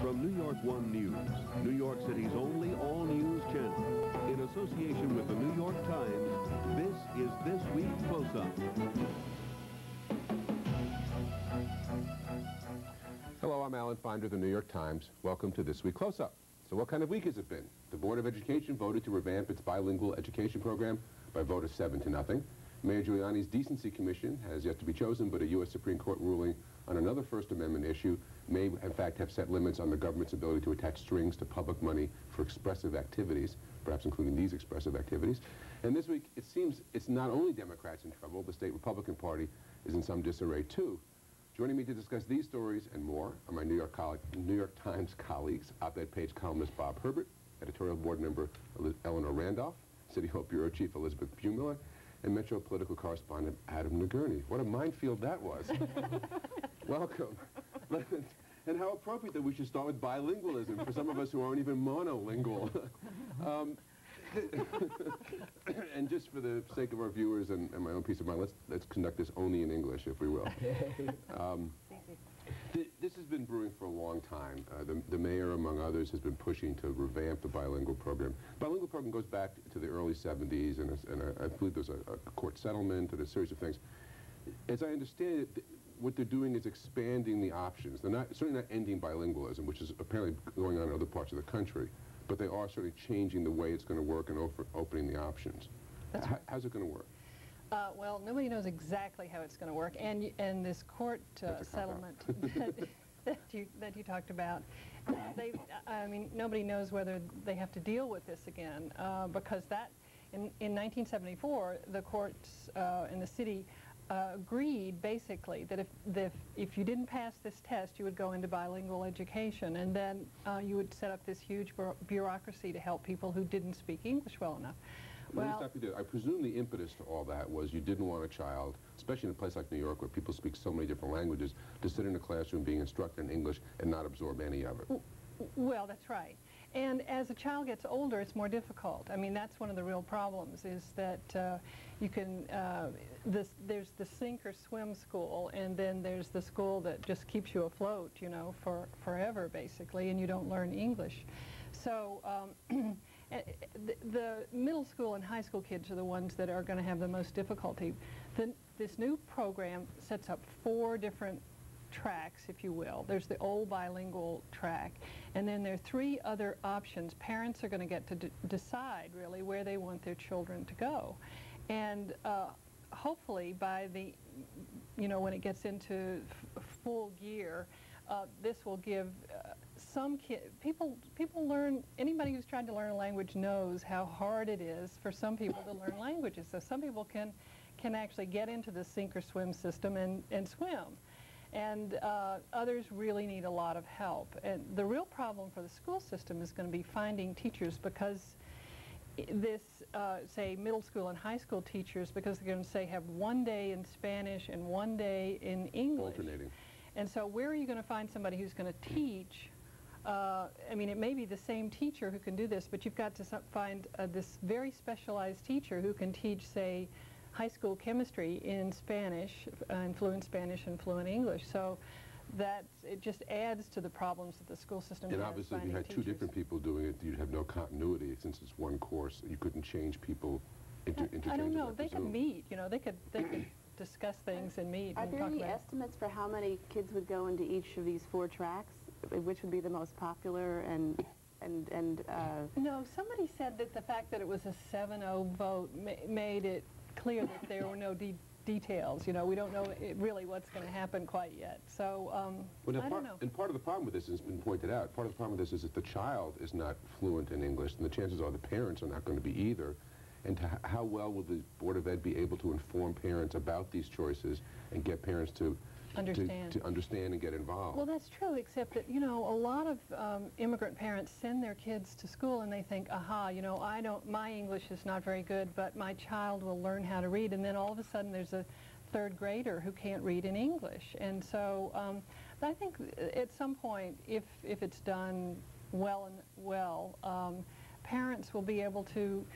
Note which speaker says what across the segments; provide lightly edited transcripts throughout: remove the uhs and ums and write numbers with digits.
Speaker 1: From New York One News, New York City's only all-news channel, in association with the New York Times, this is This Week Close-Up.
Speaker 2: Hello, I'm Alan Finder of the New York Times. Welcome to This Week Close-Up. So what kind of week has it been? The Board of Education voted to revamp its bilingual education program by a vote of 7-0. Mayor Giuliani's Decency Commission has yet to be chosen, but a U.S. Supreme Court ruling on another First Amendment issue may, in fact, have set limits on the government's ability to attach strings to public money for expressive activities, perhaps including these expressive activities. And this week, it seems it's not only Democrats in trouble, the state Republican Party is in some disarray, too. Joining me to discuss these stories and more are my New York Times colleagues, op-ed page columnist Bob Herbert, editorial board member Eleanor Randolph, City Hall Bureau Chief Elisabeth Bumiller, and Metro political correspondent Adam Nagurney. What a minefield that was. Welcome. And how appropriate that we should start with bilingualism for some of us who aren't even monolingual. And just for the sake of our viewers and my own peace of mind, let's conduct this only in English, if we will. This has been brewing for a long time. The mayor, among others, has been pushing to revamp the bilingual program. Bilingual program goes back to the early 70s, and I believe there's a court settlement and a series of things. As I understand it, what they're doing is expanding the options. They're certainly not ending bilingualism, which is apparently going on in other parts of the country, but they are certainly changing the way it's going to work and opening the options. How's it going to work?
Speaker 3: Well, nobody knows exactly how it's going to work, and this court settlement that you talked about, I mean, nobody knows whether they have to deal with this again, because in 1974, the courts in the city agreed basically that if you didn't pass this test, you would go into bilingual education, and then you would set up this huge bureaucracy to help people who didn't speak English well enough.
Speaker 2: Let me stop you there. I presume the impetus to all that was you didn't want a child, especially in a place like New York where people speak so many different languages, to sit in a classroom being instructed in English and not absorb any of it.
Speaker 3: Well, that's right. And as a child gets older, it's more difficult. I mean, that's one of the real problems, is that you can, there's the sink or swim school, and then there's the school that just keeps you afloat, you know, forever, basically, and you don't learn English. So the middle school and high school kids are the ones that are going to have the most difficulty. This new program sets up 4 different tracks, if you will. There's the old bilingual track, and then there are 3 other options. Parents are going to get to decide, really, where they want their children to go. And hopefully by the, you know, when it gets into full gear, this will give some people learn, anybody who's tried to learn a language knows how hard it is for some people to learn languages. So some people can actually get into the sink or swim system and swim. And others really need a lot of help. And the real problem for the school system is going to be finding teachers, because this, say, middle school and high school teachers, because they're going to say have 1 day in Spanish and 1 day in English.
Speaker 2: Alternating. And
Speaker 3: so where are you going to find somebody who's going to teach? I mean, it may be the same teacher who can do this, but you've got to find this very specialized teacher who can teach, say, high school chemistry in Spanish, and fluent English. So it just adds to the problems that the school system has.
Speaker 2: And obviously, if you had 2 different people doing it, you'd have no continuity. Since it's one course, you couldn't change people interchangeably.
Speaker 3: I don't know. They could meet. You know, they could discuss things and meet.
Speaker 4: Are there any estimates for how many kids would go into each of these 4 tracks? Which would be the most popular and
Speaker 3: No, somebody said that the fact that it was a 7-0 vote made it clear that there were no details. You know, we don't know really what's going to happen quite yet. So
Speaker 2: well,
Speaker 3: I don't know.
Speaker 2: And part of the problem with this has been pointed out. Part of the problem with this is that the child is not fluent in English, and the chances are the parents are not going to be either. And how well will the Board of Ed be able to inform parents about these choices and get parents to understand and get involved?
Speaker 3: Well, that's true, except that, you know, a lot of immigrant parents send their kids to school and they think, aha, you know, my English is not very good, but my child will learn how to read, and then all of a sudden there's a 3rd grader who can't read in English. And so I think at some point, if it's done well, parents will be able to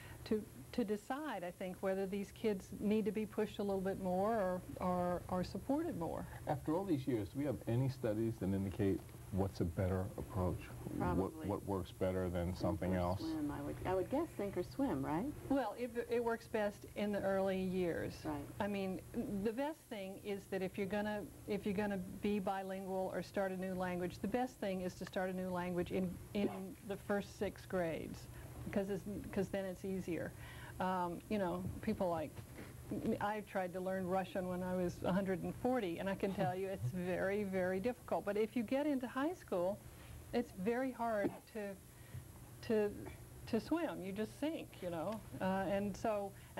Speaker 3: decide, I think, whether these kids need to be pushed a little bit more or supported more.
Speaker 5: After all these years, do we have any studies that indicate what's a better approach?
Speaker 4: Probably
Speaker 5: What works better than something else?
Speaker 4: Swim, I would guess sink or swim, right?
Speaker 3: Well, it works best in the early years.
Speaker 4: Right.
Speaker 3: I mean, the best thing is that if you're gonna be bilingual or start a new language, the best thing is to start a new language in the first 6 grades, because then it's easier. You know, people like, I tried to learn Russian when I was 140, and I can tell you it's very, very difficult. But if you get into high school, it's very hard to swim. You just sink, you know. And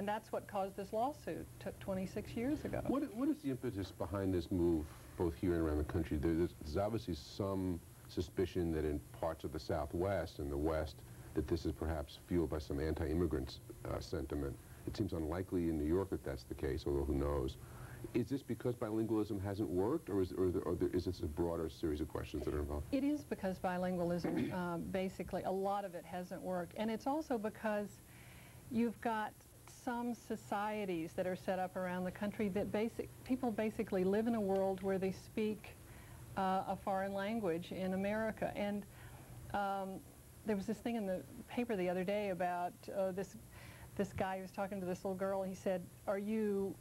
Speaker 3: that's what caused this lawsuit. Took 26 years ago.
Speaker 2: What is the impetus behind this move, both here and around the country? There's obviously some suspicion that in parts of the Southwest and the West, that this is perhaps fueled by some anti-immigrant sentiment. It seems unlikely in New York that that's the case, although who knows. Is this because bilingualism hasn't worked, or is this a broader series of questions that are involved?
Speaker 3: It is because bilingualism, basically, a lot of it hasn't worked. And it's also because you've got some societies that are set up around the country that people basically live in a world where they speak a foreign language in America. And there was this thing in the paper the other day about this guy who was talking to this little girl. He said, "Are you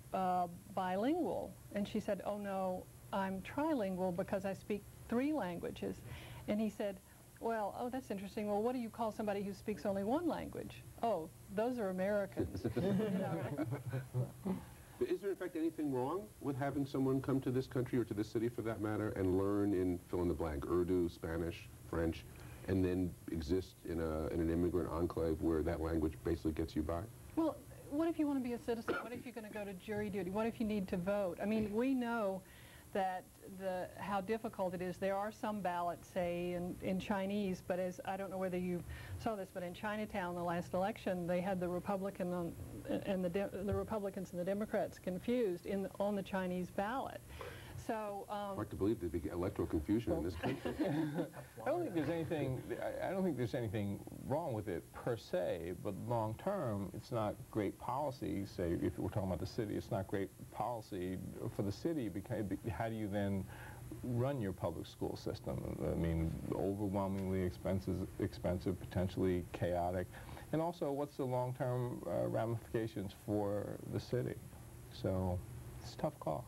Speaker 3: bilingual?" And she said, "Oh no, I'm trilingual because I speak 3 languages." And he said, "Well, oh, that's interesting. Well, what do you call somebody who speaks only 1 language?" "Oh, those are Americans." You know?
Speaker 2: Is there in fact anything wrong with having someone come to this country, or to this city for that matter, and learn in fill in the blank, Urdu, Spanish, French, and then exist in an immigrant enclave where that language basically gets you by?
Speaker 3: Well, what if you want to be a citizen? What if you're going to go to jury duty? What if you need to vote? I mean, we know that how difficult it is. There are some ballots, say, in Chinese, but I don't know whether you saw this, but in Chinatown, the last election, they had the Republicans and the Democrats confused on the Chinese ballot. So
Speaker 2: hard to believe there'd be electoral confusion in this country.
Speaker 5: I don't think there's anything wrong with it per se, but long term, it's not great policy. Say, if we're talking about the city, it's not great policy for the city, because how do you then run your public school system? I mean, overwhelmingly expensive, potentially chaotic, and also what's the long-term ramifications for the city? So it's a tough call.